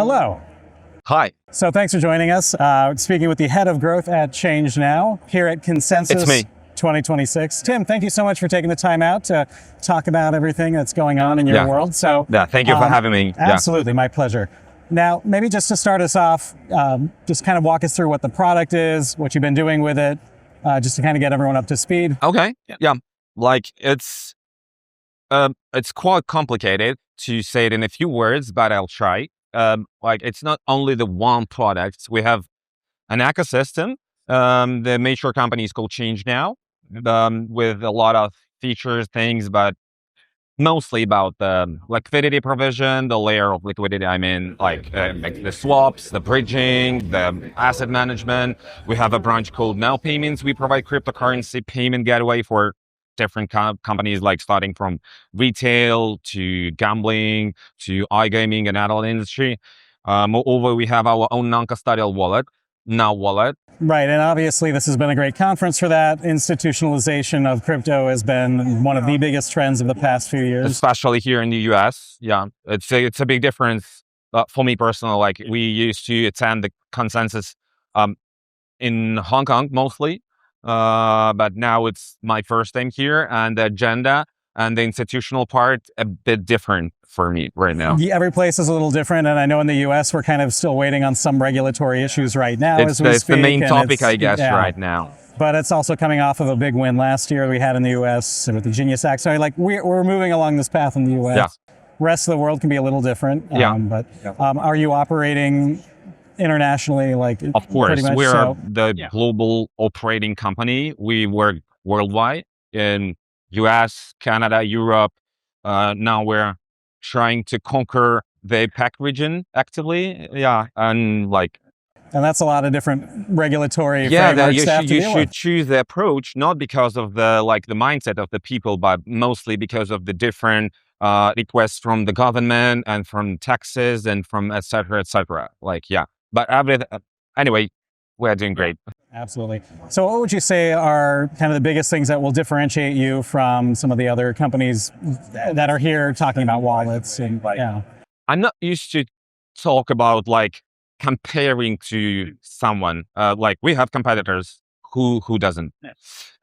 Hello. Hi, So thanks for joining us. Speaking with the head of growth at ChangeNOW here at Consensus it's me. 2026. Tim, thank you so much for taking the time out to talk about everything that's going on in your Yeah. world. So Yeah, thank you for having me. Absolutely, my pleasure. Now, maybe just to start us off, just kind of walk us through what the product is, what you've been doing with it, just to kind of get everyone up to speed. Okay. Yeah. Like it's quite complicated to say it in a few words, but I'll try. Like it's not only the one product. We have an ecosystem. The major company is called ChangeNOW, with a lot of features, things, but mostly about the liquidity provision, the layer of liquidity. I mean, like the swaps, the bridging, the asset management. We have a branch called Now Payments. We provide cryptocurrency payment gateway for different companies, like starting from retail to gambling to iGaming and adult industry. Moreover, we have our own non-custodial wallet, Now Wallet. Right, and obviously this has been a great conference for that. Institutionalization of crypto has been one of the biggest trends of the past few years. Especially here in the US. Yeah, it's a big difference for me personally. Like we used to attend the consensus in Hong Kong mostly, but now it's my first time here, and the agenda and the institutional part a bit different for me right now. Yeah, every place is a little different, and I know in the U.S. we're kind of still waiting on some regulatory issues right now It's the main topic, I guess, right now. But it's also coming off of a big win last year we had in the U.S. with the Genius Act. So like we're moving along this path in the U.S. Yeah. Rest of the world can be a little different. Yeah. But are you operating internationally? Like, of course, we're the Yeah. global operating company. We work worldwide in US, Canada, Europe. Now we're trying to conquer the APAC region actively. Yeah, and like. And that's a lot of different regulatory Yeah, frameworks you should choose the approach not because of the mindset of the people, but mostly because of the different requests from the government and from taxes and from et cetera, et cetera. Like, yeah. But anyway, we're doing great. Absolutely. So what would you say are kind of the biggest things that will differentiate you from some of the other companies that are here talking about wallets? And yeah. I'm not used to talk about like comparing to someone. Like we have competitors who doesn't.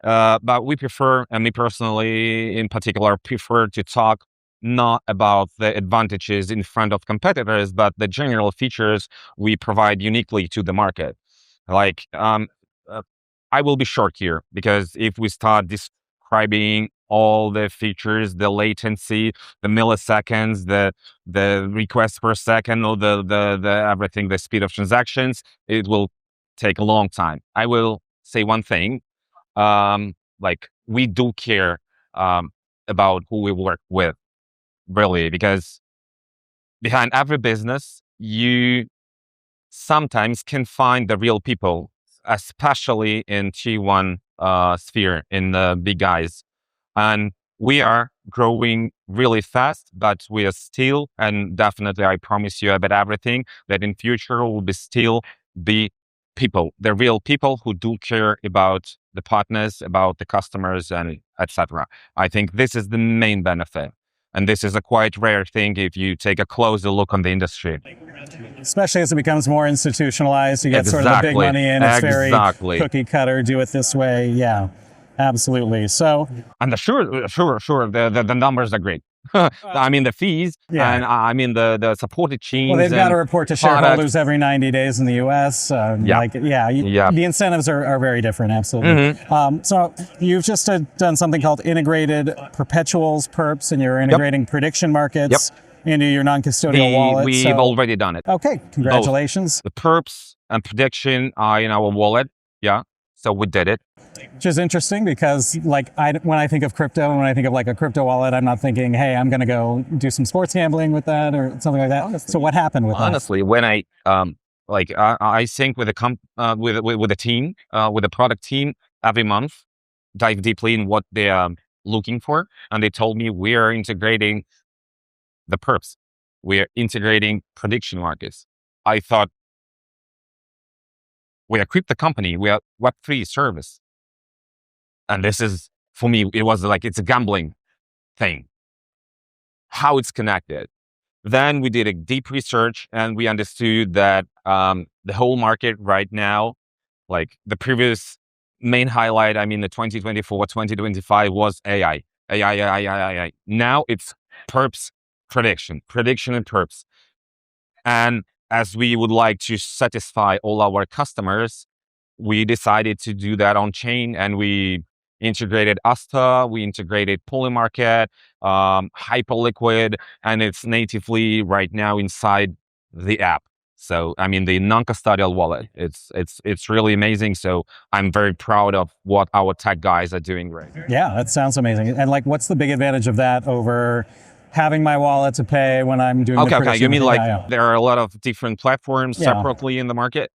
But we prefer, and me personally in particular, prefer to talk not about the advantages in front of competitors, but the general features we provide uniquely to the market. Like, I will be short here, because if we start describing all the features, the latency, the milliseconds, the requests per second, or the everything, the speed of transactions, it will take a long time. I will say one thing, like we do care about who we work with, really, because behind every business, you sometimes can find the real people, especially in T1 sphere, in the big guys. And we are growing really fast, but we are still, and definitely I promise you about everything, that in future will be still the people, the real people who do care about the partners, about the customers, and etc. I think this is the main benefit. And this is a quite rare thing if you take a closer look on the industry. Especially as it becomes more institutionalized, you get sort of the big money in. It's very cookie cutter, do it this way. Yeah, absolutely. So, and sure, the numbers are great. I mean the fees, and I mean the supported teams. Well, they've got to report to shareholders every 90 days in the U.S. The incentives are very different. Absolutely. So you've just done something called integrated perpetuals, perps, and you're integrating prediction markets into your non-custodial wallet. We've already done it. Okay, congratulations. Both. The perps and prediction are in our wallet. Yeah, so we did it. Which is interesting because, like, when I think of crypto and when I think of like a crypto wallet, I'm not thinking, hey, I'm going to go do some sports gambling with that or something like that. Honestly, so what happened with that? Honestly, when I sync with with a team, with a product team every month, dive deeply in what they are looking for, and they told me we are integrating the perps, we are integrating prediction markets. I thought, we are a crypto company, we are Web3 service. And this is, for me, it was like, it's a gambling thing. How it's connected. Then we did a deep research and we understood that the whole market right now, like the previous main highlight, I mean, the 2024, 2025 was AI. AI. Now it's perps prediction and perps. And as we would like to satisfy all our customers, we decided to do that on chain, and we integrated Asta, we integrated Polymarket, Hyperliquid, and it's natively right now inside the app. So, I mean, the non-custodial wallet, it's really amazing. So I'm very proud of what our tech guys are doing right now. Yeah, that sounds amazing. And like, what's the big advantage of that over having my wallet to pay when I'm doing okay. You mean like there are a lot of different platforms separately in the market?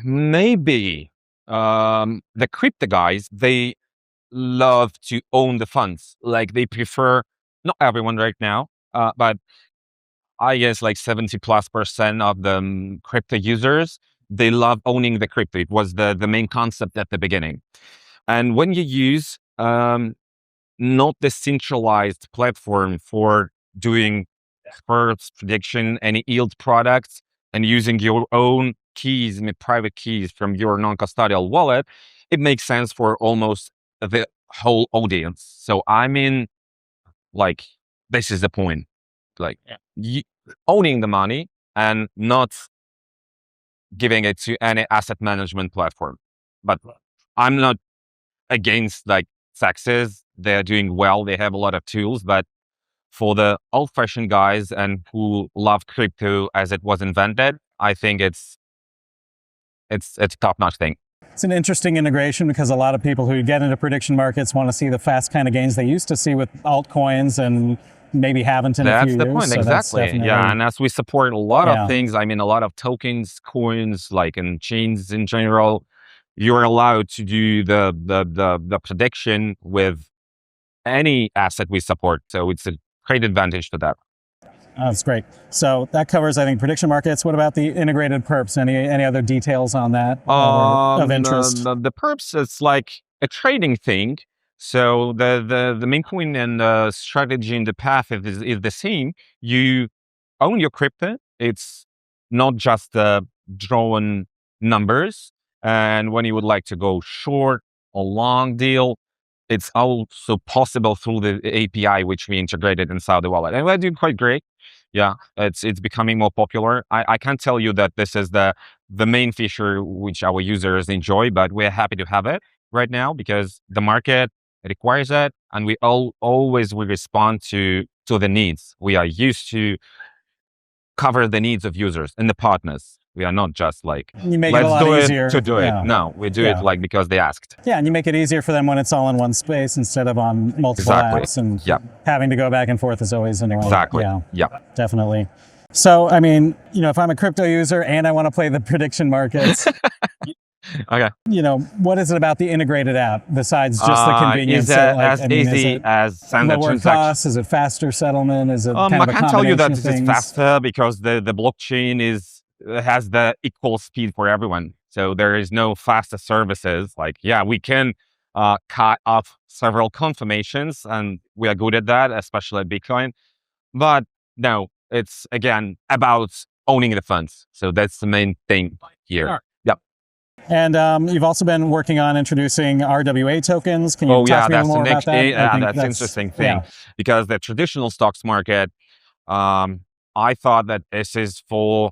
Maybe the crypto guys, they love to own the funds. Like they prefer, not everyone right now, but I guess like 70+% of the crypto users, they love owning the crypto. It was the main concept at the beginning. And when you use not the centralized platform for doing first prediction, any yield products, and using your own keys, private keys from your non-custodial wallet, it makes sense for almost the whole audience. So I mean, like, this is the point. Like, owning the money and not giving it to any asset management platform. But I'm not against like Saxes. They're doing well. They have a lot of tools, but for the old-fashioned guys and who love crypto as it was invented, I think it's a top-notch thing. It's an interesting integration because a lot of people who get into prediction markets want to see the fast kind of gains they used to see with altcoins and maybe haven't in a few years. That's the point, exactly. Yeah, and as we support a lot of things, I mean, a lot of tokens, coins, like in chains in general, you're allowed to do the prediction with any asset we support. So it's a great advantage for that. That's great. So that covers, I think, prediction markets. What about the integrated perps? Any other details on that of interest? The perps, it's like a trading thing. So the main coin and the strategy and the path is the same. You own your crypto. It's not just drawn numbers. And when you would like to go short or long deal, it's also possible through the API, which we integrated inside the wallet. And we're doing quite great. Yeah, it's becoming more popular. I can't tell you that this is the main feature which our users enjoy, but we're happy to have it right now because the market requires it, and we always will respond to the needs. We are used to cover the needs of users and the partners. We are not just like, let's do it to do it. No, we do it like because they asked. Yeah, and you make it easier for them when it's all in one space instead of on multiple apps, and having to go back and forth is always annoying. Exactly. Yeah, definitely. So, I mean, if I'm a crypto user and I want to play the prediction markets, okay. What is it about the integrated app besides just the convenience? Is it as easy as standard lower cost? Is it faster settlement? Is it kind of a I can't tell you that it is faster because the blockchain has the equal speed for everyone. So there is no faster services. Like, we can cut off several confirmations, and we are good at that, especially at Bitcoin. But no, it's again about owning the funds. So that's the main thing here. Sure. Yep. And you've also been working on introducing RWA tokens. Can you talk to me more about that? That's an interesting thing because the traditional stocks market, I thought that this is for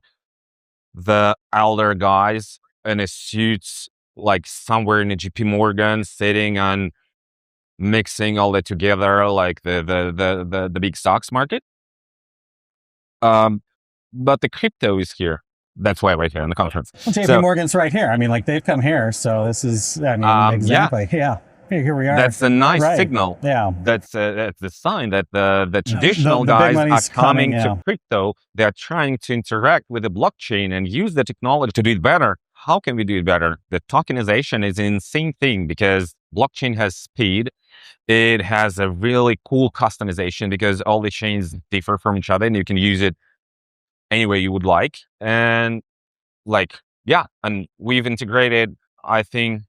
the elder guys in a suits, like somewhere in a JP Morgan, sitting and mixing all that together, like the big stocks market. But the crypto is here. That's why right here in the conference. Well, JP Morgan's right here. I mean, like they've come here, so this is, exactly. Yeah. Here we are. That's a nice signal. Yeah. That's the sign that the traditional guys are coming to crypto. They're trying to interact with the blockchain and use the technology to do it better. How can we do it better? The tokenization is an insane thing because blockchain has speed. It has a really cool customization because all the chains differ from each other and you can use it any way you would like. And and we've integrated, I think,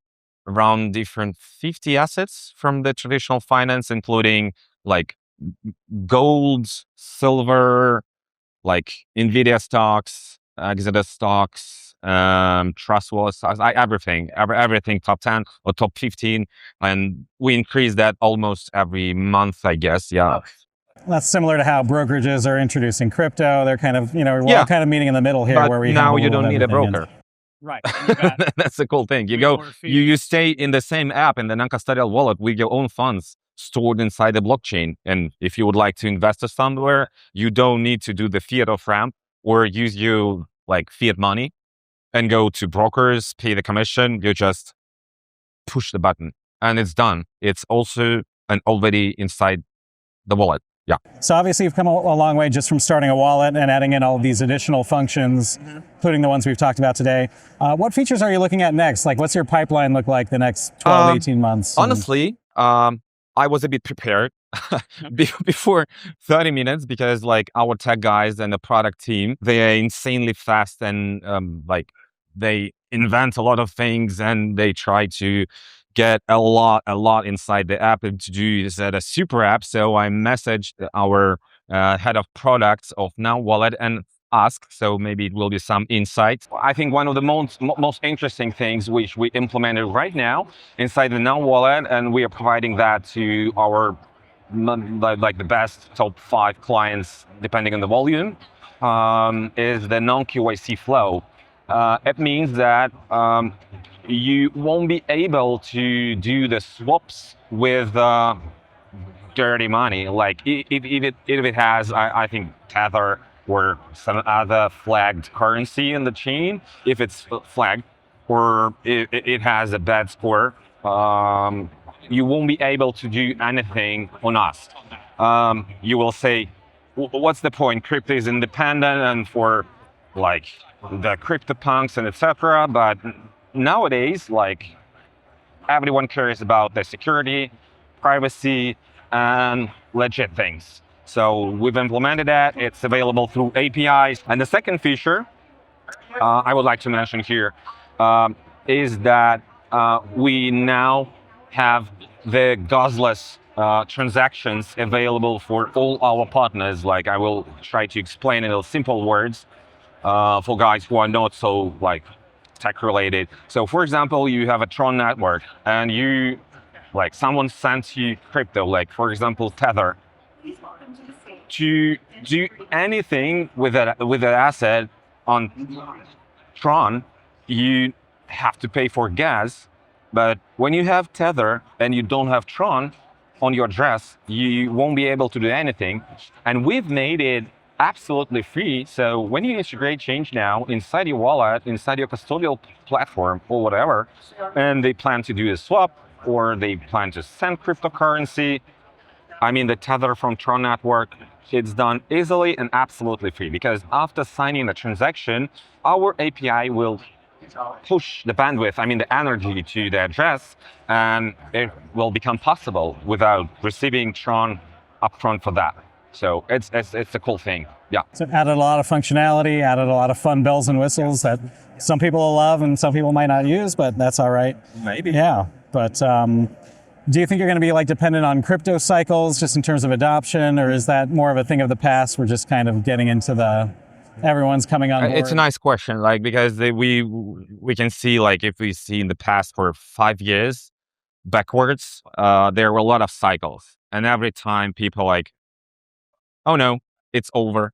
around different 50 assets from the traditional finance, including like gold, silver, like Nvidia stocks, Gasless stocks, trustworthy stocks, everything top 10 or top 15. And we increase that almost every month, I guess. Yeah. That's similar to how brokerages are introducing crypto. They're kind of, we're all kind of meeting in the middle here, but where we now have you don't need a broker. Right. That's the cool thing. You stay in the same app, in the non-custodial wallet, with your own funds stored inside the blockchain. And if you would like to invest somewhere, you don't need to do the fiat off-ramp or use your like fiat money and go to brokers, pay the commission. You just push the button and it's done. It's also already inside the wallet. Yeah. So obviously you've come a long way just from starting a wallet and adding in all of these additional functions, including the ones we've talked about today. What features are you looking at next? Like, what's your pipeline look like the next 12, 18 months? Honestly, I was a bit prepared before 30 minutes because like our tech guys and the product team, they are insanely fast and like they invent a lot of things and they try to get a lot inside the app and to do this at a super app. So I messaged our head of products of Now Wallet and asked, so maybe it will be some insights. I think one of the most interesting things which we implemented right now inside the Now Wallet, and we are providing that to our like the best top 5 clients, depending on the volume, is the non-KYC flow. It means that you won't be able to do the swaps with dirty money. Like if it has, I think, Tether or some other flagged currency in the chain, if it's flagged or it has a bad score, you won't be able to do anything on us. You will say, what's the point? Crypto is independent and for like the crypto punks and etc. But nowadays, like everyone cares about the security, privacy, and legit things. So we've implemented that. It's available through APIs. And the second feature I would like to mention here is that we now have the Gasless transactions available for all our partners. Like I will try to explain it in simple words for guys who are not so like tech related. So for example, you have a Tron network and you like someone sends you crypto, like for example Tether. To do anything with that asset on Tron, you have to pay for gas. But when you have Tether and you don't have Tron on your address, you won't be able to do anything. And we've made it absolutely free. So when you integrate ChangeNOW inside your wallet, inside your custodial platform or whatever, and they plan to do a swap or they plan to send cryptocurrency, I mean, the Tether from Tron network, it's done easily and absolutely free, because after signing the transaction, our API will push the bandwidth, I mean the energy to the address, and it will become possible without receiving Tron upfront for that. So it's a cool thing. Yeah. So it added a lot of functionality, added a lot of fun bells and whistles that some people will love and some people might not use, but that's all right. Maybe. Yeah. But do you think you're going to be like dependent on crypto cycles just in terms of adoption, or is that more of a thing of the past? We're just kind of getting into everyone's coming on board. It's a nice question, like because we can see, like if we see in the past for 5 years backwards, there were a lot of cycles, and every time people like, oh no, it's over,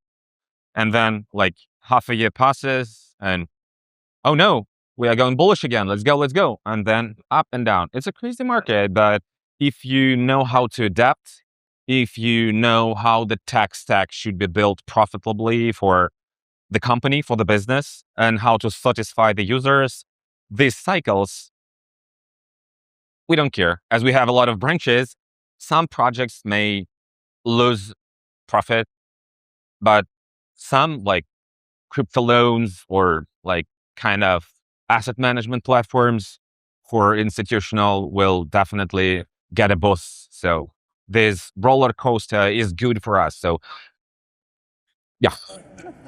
and then like half a year passes, and oh no, we are going bullish again. Let's go. And then up and down. It's a crazy market, but if you know how to adapt, if you know how the tech stack should be built profitably for the company, for the business, and how to satisfy the users, these cycles, we don't care. As we have a lot of branches, some projects may lose profit, but some like crypto loans or like kind of asset management platforms for institutional will definitely get a boost. So this roller coaster is good for us. So yeah.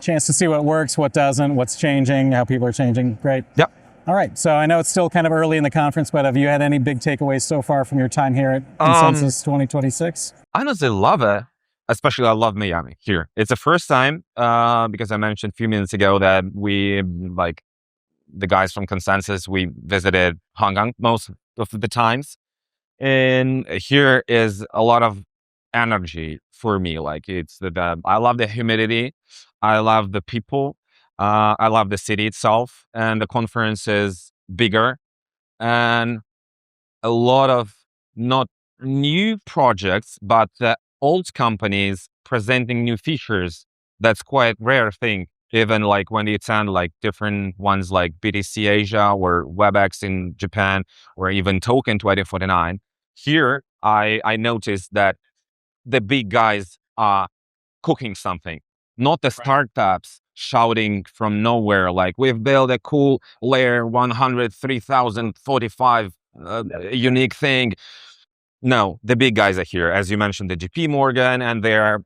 Chance to see what works, what doesn't, what's changing, how people are changing. Great. Yep. All right. So I know it's still kind of early in the conference, but have you had any big takeaways so far from your time here at Consensus 2026? I honestly love it. especially I love Miami here. It's the first time, because I mentioned a few minutes ago that we, like the guys from Consensus, we visited Hong Kong most of the times. And here is a lot of energy for me. Like it's I love the humidity. I love the people. I love the city itself, and the conference is bigger, and a lot of not new projects, but old companies presenting new features. That's quite rare thing. Even like when you attend like different ones like BTC Asia or WebEx in Japan, or even Token 2049. Here, I noticed that the big guys are cooking something, not the startups shouting from nowhere, like we've built a cool layer 103,045 unique thing. No, the big guys are here, as you mentioned, the JP Morgan, and they're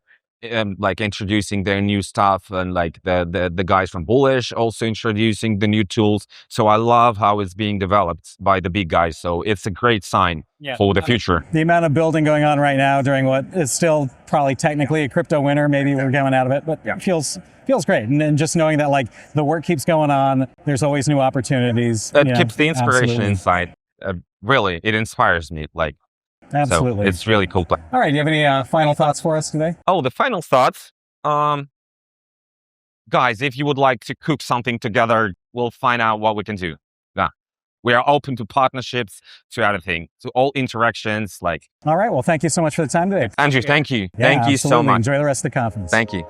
like introducing their new stuff, and like the guys from Bullish also introducing the new tools. So I love how it's being developed by the big guys. So it's a great sign for the future. The amount of building going on right now during what is still probably technically a crypto winter, maybe we're coming out of it, but it feels great. And just knowing that like the work keeps going on, there's always new opportunities. It keeps the inspiration inside. Really, it inspires me. Like, absolutely. So it's really cool. All right. Do you have any final thoughts for us today? Oh, the final thoughts. Guys, if you would like to cook something together, we'll find out what we can do. Yeah. We are open to partnerships, to everything, to all interactions. Like. All right. Well, thank you so much for the time today. Andrew, thank you. Yeah, thank you so much. Enjoy the rest of the conference. Thank you.